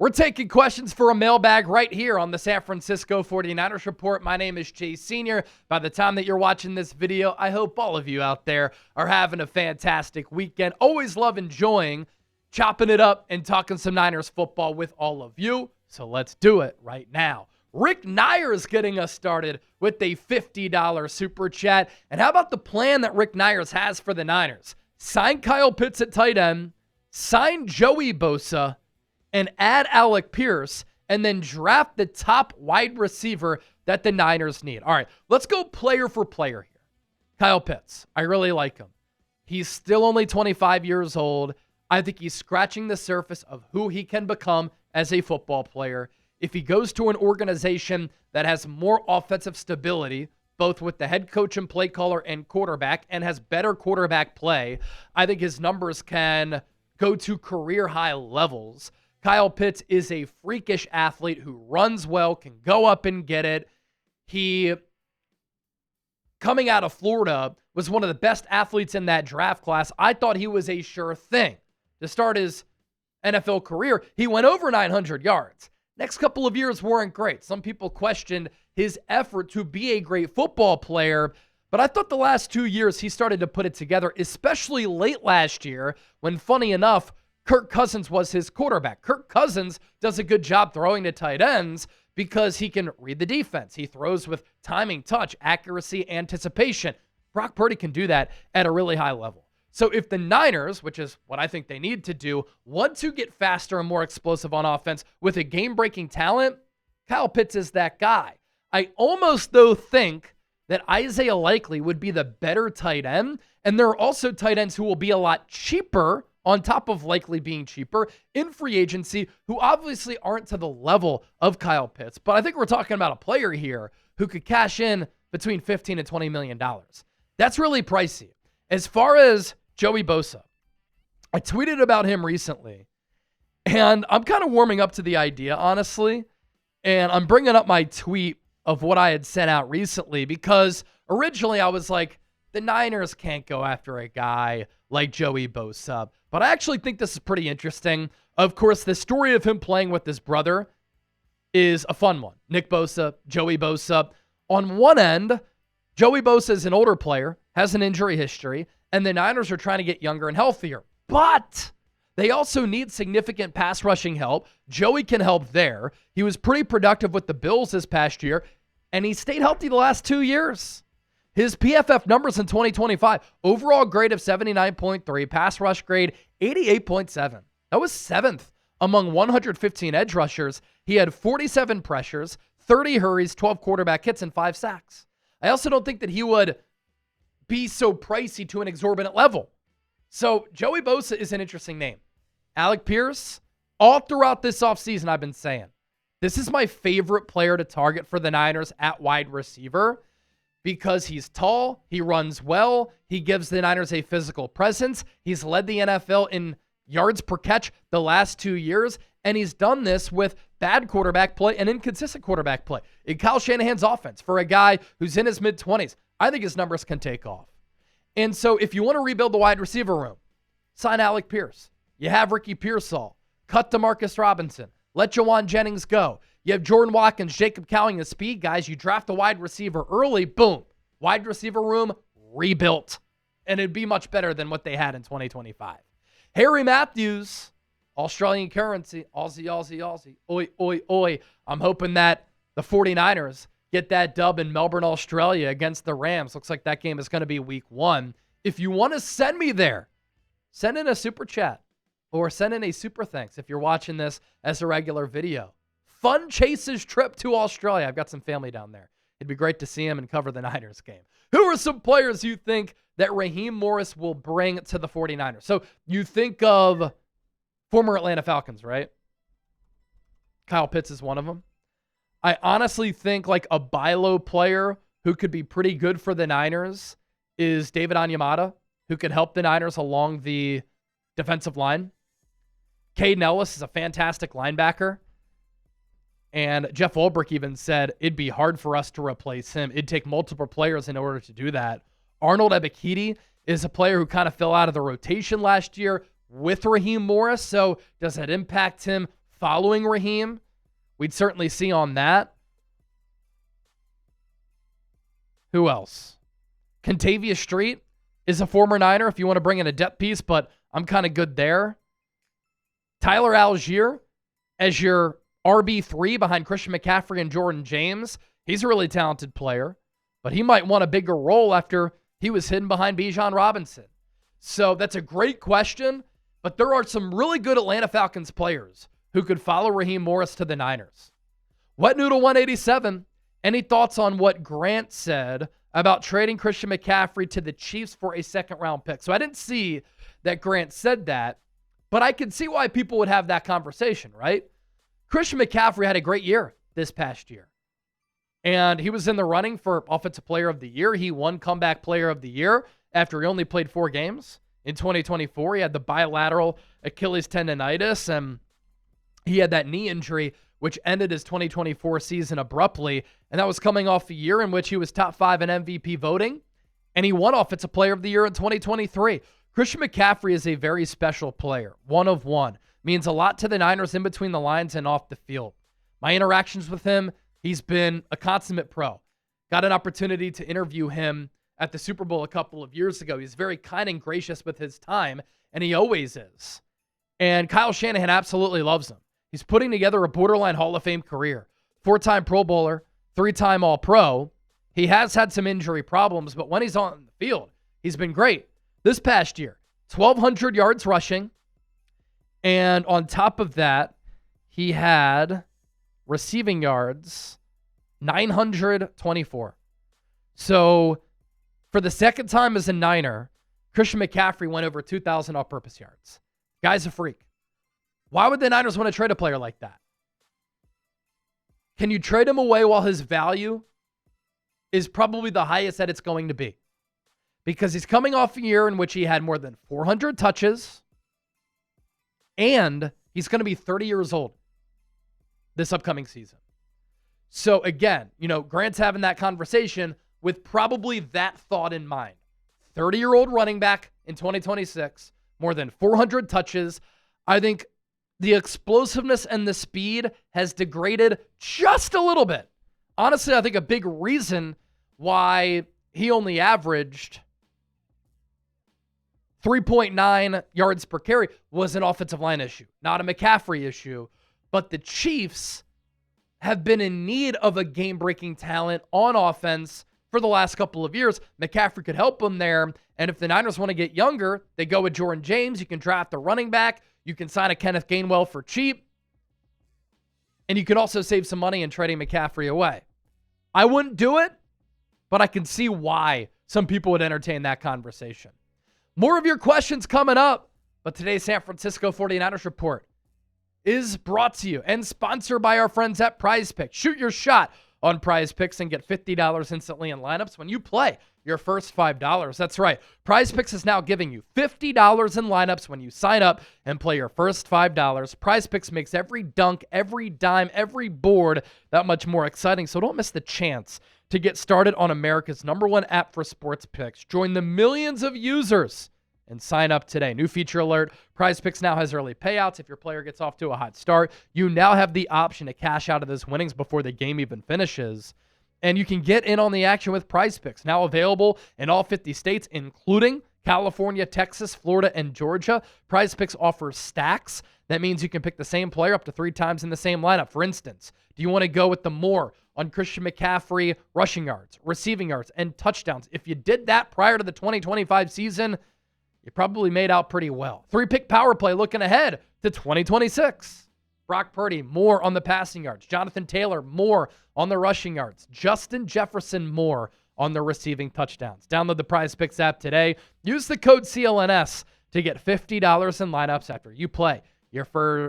We're taking questions for a mailbag right here on the San Francisco 49ers Report. My name is Chase Sr. By the time that you're watching this video, I hope all of you out there are having a fantastic weekend. Always love enjoying chopping it up and talking some Niners football with all of you. So let's do it right now. Rick Nyers getting us started with a $50 super chat. And how about the plan that Rick Nyers has for the Niners? Sign Kyle Pitts at tight end, sign Joey Bosa, and add Alec Pierce, and then draft the top wide receiver that the Niners need. All right, let's go player for player here. Kyle Pitts, I really like him. He's still only 25 years old. I think he's scratching the surface of who he can become as a football player. If he goes to an organization that has more offensive stability, both with the head coach and play caller and quarterback, and has better quarterback play, I think his numbers can go to career-high levels. Kyle Pitts is a freakish athlete who runs well, can go up and get it. He, coming out of Florida, was one of the best athletes in that draft class. I thought he was a sure thing. To start his NFL career, he went over 900 yards. Next couple of years weren't great. Some people questioned his effort to be a great football player, but I thought the last 2 years he started to put it together, especially late last year when, funny enough, Kirk Cousins was his quarterback. Kirk Cousins does a good job throwing to tight ends because he can read the defense. He throws with timing, touch, accuracy, anticipation. Brock Purdy can do that at a really high level. So if the Niners, which is what I think they need to do, want to get faster and more explosive on offense with a game-breaking talent, Kyle Pitts is that guy. I almost, though, think that Isaiah Likely would be the better tight end, and there are also tight ends who will be a lot cheaper on top of Likely being cheaper in free agency, who obviously aren't to the level of Kyle Pitts. But I think we're talking about a player here who could cash in between $15 and $20 million. That's really pricey. As far as Joey Bosa, I tweeted about him recently, and I'm kind of warming up to the idea, honestly. And I'm bringing up my tweet of what I had sent out recently because originally I was like, the Niners can't go after a guy like Joey Bosa. But I actually think this is pretty interesting. Of course, the story of him playing with his brother is a fun one. Nick Bosa, Joey Bosa. On one end, Joey Bosa is an older player, has an injury history, and the Niners are trying to get younger and healthier. But they also need significant pass rushing help. Joey can help there. He was pretty productive with the Bills this past year, and he stayed healthy the last 2 years. His PFF numbers in 2025, overall grade of 79.3, pass rush grade 88.7. That was 7th among 115 edge rushers. He had 47 pressures, 30 hurries, 12 quarterback hits, and 5 sacks. I also don't think that he would be so pricey to an exorbitant level. So Joey Bosa is an interesting name. Alec Pierce, all throughout this offseason, I've been saying, this is my favorite player to target for the Niners at wide receiver because he's tall, he runs well, he gives the Niners a physical presence. He's led the NFL in yards per catch the last 2 years, and he's done this with bad quarterback play and inconsistent quarterback play. In Kyle Shanahan's offense, for a guy who's in his mid-20s, I think his numbers can take off. And so if you want to rebuild the wide receiver room, sign Alec Pierce. You have Ricky Pearsall. Cut DeMarcus Robinson. Let Jawan Jennings go. You have Jordan Watkins, Jacob Cowing, the speed guys. You draft a wide receiver early, boom. Wide receiver room rebuilt. And it'd be much better than what they had in 2025. Harry Matthews, Australian currency, Aussie. Oi, oi, oi. I'm hoping that the 49ers get that dub in Melbourne, Australia against the Rams. Looks like that game is going to be week 1. If you want to send me there, send in a super chat or send in a super thanks if you're watching this as a regular video. Fun Chase's trip to Australia. I've got some family down there. It'd be great to see him and cover the Niners game. Who are some players you think that Raheem Morris will bring to the 49ers? So you think of former Atlanta Falcons, right? Kyle Pitts is one of them. I honestly think like a buy low player who could be pretty good for the Niners is David Onyemata, who could help the Niners along the defensive line. Caden Ellis is a fantastic linebacker. And Jeff Ulbrich even said it'd be hard for us to replace him. It'd take multiple players in order to do that. Arnold Ebiketie is a player who kind of fell out of the rotation last year with Raheem Morris. So does that impact him following Raheem, we'd certainly see on that. Who else? Kentavious Street is a former Niner if you want to bring in a depth piece, but I'm kind of good there. Tyler Algier as your RB3 behind Christian McCaffrey and Jordan James. He's a really talented player, but he might want a bigger role after he was hidden behind Bijan Robinson. So that's a great question, but there are some really good Atlanta Falcons players who could follow Raheem Morris to the Niners. Wet Noodle 187, any thoughts on what Grant said about trading Christian McCaffrey to the Chiefs for a second-round pick? So I didn't see that Grant said that, but I could see why people would have that conversation, right? Christian McCaffrey had a great year this past year, and he was in the running for Offensive Player of the Year. He won Comeback Player of the Year after he only played 4 games. In 2024, he had the bilateral Achilles tendonitis, and he had that knee injury, which ended his 2024 season abruptly, and that was coming off a year in which he was top 5 in MVP voting, and he won Offensive Player of the Year in 2023. Christian McCaffrey is a very special player, one of one. Means a lot to the Niners in between the lines and off the field. My interactions with him, he's been a consummate pro. Got an opportunity to interview him at the Super Bowl a couple of years ago. He's very kind and gracious with his time, and he always is. And Kyle Shanahan absolutely loves him. He's putting together a borderline Hall of Fame career. 4-time Pro Bowler, 3-time All-Pro. He has had some injury problems, but when he's on the field, he's been great. This past year, 1,200 yards rushing, and on top of that, he had receiving yards, 924. So for the second time as a Niner, Christian McCaffrey went over 2,000 all-purpose yards. Guy's a freak. Why would the Niners want to trade a player like that? Can you trade him away while his value is probably the highest that it's going to be? Because he's coming off a year in which he had more than 400 touches, and he's going to be 30 years old this upcoming season. So again, Grant's having that conversation with probably that thought in mind. 30-year-old running back in 2026, more than 400 touches. I think the explosiveness and the speed has degraded just a little bit. Honestly, I think a big reason why he only averaged 3.9 yards per carry was an offensive line issue, not a McCaffrey issue. But the Chiefs have been in need of a game-breaking talent on offense for the last couple of years. McCaffrey could help them there. And if the Niners want to get younger, they go with Jordan James. You can draft a running back. You can sign a Kenneth Gainwell for cheap. And you can also save some money in trading McCaffrey away. I wouldn't do it, but I can see why some people would entertain that conversation. More of your questions coming up, but today's San Francisco 49ers report is brought to you and sponsored by our friends at PrizePicks. Shoot your shot on PrizePicks and get $50 instantly in lineups when you play your first $5. That's right. PrizePicks is now giving you $50 in lineups when you sign up and play your first $5. PrizePicks makes every dunk, every dime, every board that much more exciting, so don't miss the chance to get started on America's #1 app for sports picks. Join the millions of users and sign up today. New feature alert. PrizePicks now has early payouts. If your player gets off to a hot start, you now have the option to cash out of those winnings before the game even finishes. And you can get in on the action with PrizePicks, now available in all 50 states, including California, Texas, Florida, and Georgia. PrizePicks offers stacks. That means you can pick the same player up to 3 times in the same lineup. For instance, do you want to go with the more on Christian McCaffrey rushing yards, receiving yards, and touchdowns? If you did that prior to the 2025 season, you probably made out pretty well. 3-pick power play looking ahead to 2026. Brock Purdy, more on the passing yards. Jonathan Taylor, more on the rushing yards. Justin Jefferson, more on the receiving touchdowns. Download the PrizePicks app today. Use the code CLNS to get $50 in lineups after you play your first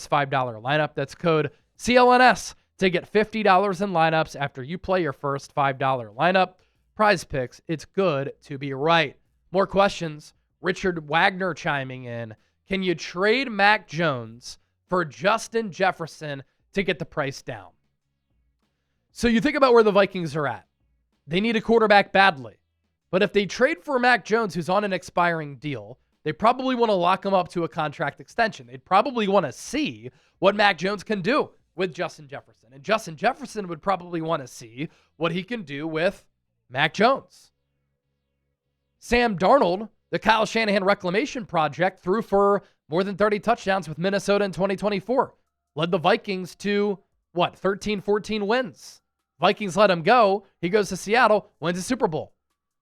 $5 lineup. That's code CLNS to get $50 in lineups after you play your first $5 lineup. PrizePicks, it's good to be right. More questions. Richard Wagner chiming in. Can you trade Mac Jones for Justin Jefferson to get the price down? So you think about where the Vikings are at. They need a quarterback badly. But if they trade for Mac Jones, who's on an expiring deal, They probably want to lock him up to a contract extension. They'd probably want to see what Mac Jones can do with Justin Jefferson. And Justin Jefferson would probably want to see what he can do with Mac Jones. Sam Darnold, the Kyle Shanahan reclamation project, threw for more than 30 touchdowns with Minnesota in 2024. Led the Vikings to, 13, 14 wins. Vikings let him go. He goes to Seattle, wins a Super Bowl.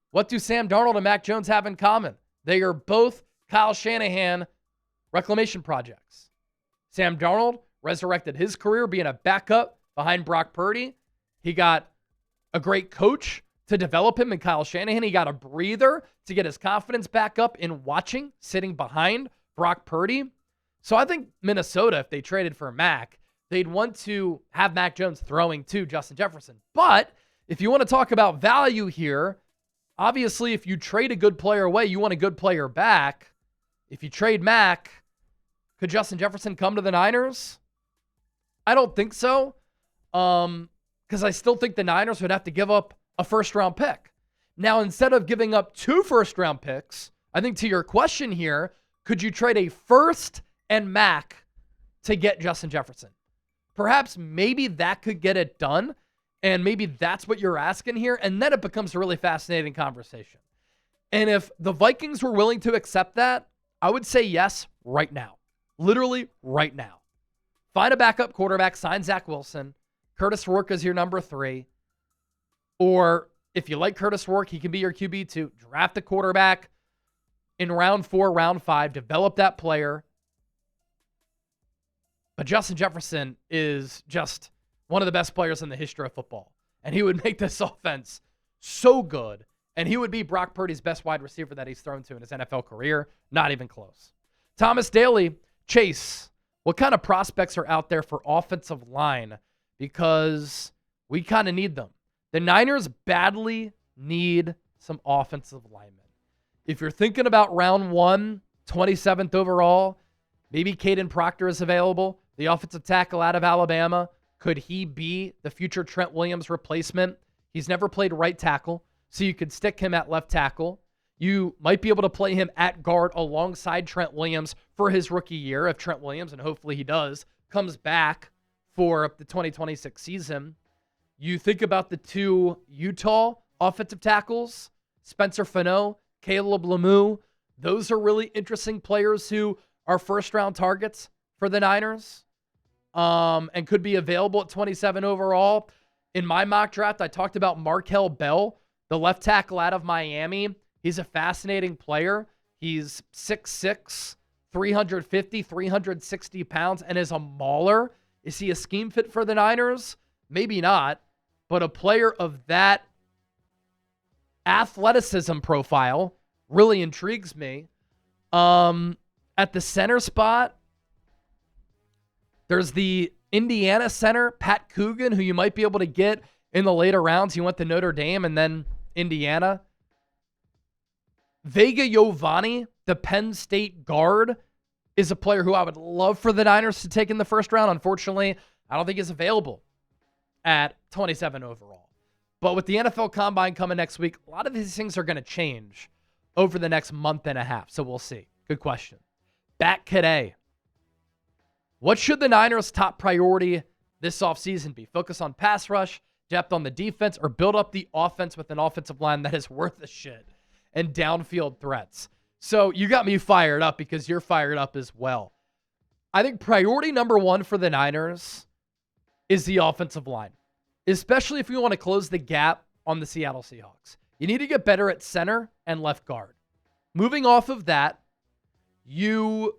What do Sam Darnold and Mac Jones have in common? They are both Kyle Shanahan reclamation projects. Sam Darnold resurrected his career being a backup behind Brock Purdy. He got a great coach to develop him in Kyle Shanahan. He got a breather to get his confidence back up in watching, sitting behind Brock Purdy. So I think Minnesota, if they traded for Mac, they'd want to have Mac Jones throwing to Justin Jefferson. But if you want to talk about value here, obviously if you trade a good player away, you want a good player back. If you trade Mac, could Justin Jefferson come to the Niners? I don't think so, because I still think the Niners would have to give up a first-round pick. Now, instead of giving up 2 first-round picks, I think to your question here, could you trade a first and Mac to get Justin Jefferson? Perhaps maybe that could get it done, and maybe that's what you're asking here, and then it becomes a really fascinating conversation. And if the Vikings were willing to accept that, I would say yes right now. Literally right now. Find a backup quarterback, sign Zach Wilson. Curtis Rourke is your number 3. Or if you like Curtis Rourke, he can be your QB2. Draft a quarterback in round 4, round 5. Develop that player. But Justin Jefferson is just one of the best players in the history of football. And he would make this offense so good. And he would be Brock Purdy's best wide receiver that he's thrown to in his NFL career. Not even close. Thomas Daly, Chase, what kind of prospects are out there for offensive line? Because we kind of need them. The Niners badly need some offensive linemen. If you're thinking about round 1, 27th overall, maybe Caden Proctor is available, the offensive tackle out of Alabama. Could he be the future Trent Williams replacement? He's never played right tackle, so you could stick him at left tackle. You might be able to play him at guard alongside Trent Williams for his rookie year if Trent Williams, and hopefully he does, comes back for the 2026 season. You think about the 2 Utah offensive tackles, Spencer Fano, Caleb Lemieux. Those are really interesting players who are first-round targets for the Niners and could be available at 27 overall. In my mock draft, I talked about Markel Bell, the left tackle out of Miami. He's a fascinating player. He's 6'6", 350, 360 pounds, and is a mauler. Is he a scheme fit for the Niners? Maybe not. But a player of that athleticism profile really intrigues me. At the center spot, there's the Indiana center, Pat Coogan, who you might be able to get in the later rounds. He went to Notre Dame and then Indiana. Vega Giovanni, the Penn State guard, is a player who I would love for the Niners to take in the first round. Unfortunately, I don't think he's available at 27 overall. But with the NFL Combine coming next week, a lot of these things are going to change over the next month and a half. So we'll see. Good question. Back today. What should the Niners' top priority this offseason be? Focus on pass rush, depth on the defense, or build up the offense with an offensive line that is worth a shit and downfield threats? So you got me fired up because you're fired up as well. I think priority number 1 for the Niners is the offensive line, especially if we want to close the gap on the Seattle Seahawks. You need to get better at center and left guard. Moving off of that, you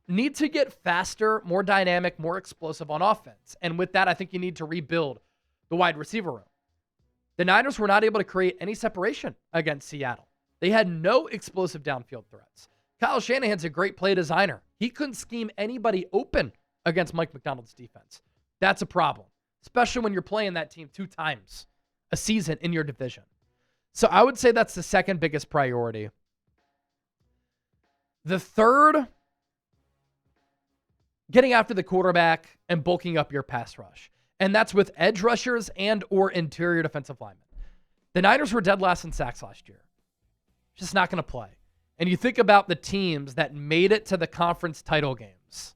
need to get faster, more dynamic, more explosive on offense. And with that, I think you need to rebuild the wide receiver room. The Niners were not able to create any separation against Seattle. They had no explosive downfield threats. Kyle Shanahan's a great play designer. He couldn't scheme anybody open against Mike McDonald's defense. That's a problem, especially when you're playing that team 2 times a season in your division. So I would say that's the second biggest priority. The third, getting after the quarterback and bulking up your pass rush. And that's with edge rushers and or interior defensive linemen. The Niners were dead last in sacks last year. Just not going to play. and you think about the teams that made it to the conference title games.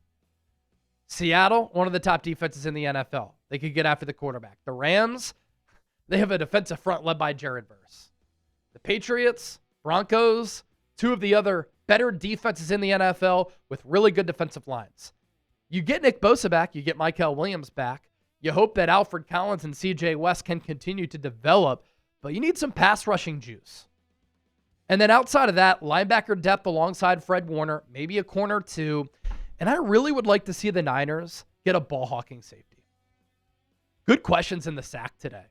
Seattle, one of the top defenses in the NFL. They could get after the quarterback. The Rams, they have a defensive front led by Jared Verse. The Patriots, Broncos, two of the other better defenses in the NFL with really good defensive lines. You get Nick Bosa back, you get Miguel Williams back. You hope that Alfred Collins and CJ West can continue to develop, but you need some pass rushing juice. And then outside of that, linebacker depth alongside Fred Warner, maybe a corner too. And I really would like to see the Niners get a ball hawking safety. Good questions in the sack today.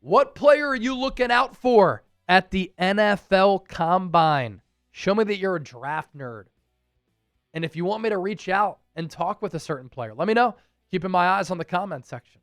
What player are you looking out for at the NFL Combine? Show me that you're a draft nerd. And if you want me to reach out and talk with a certain player, let me know. Keeping my eyes on the comment section.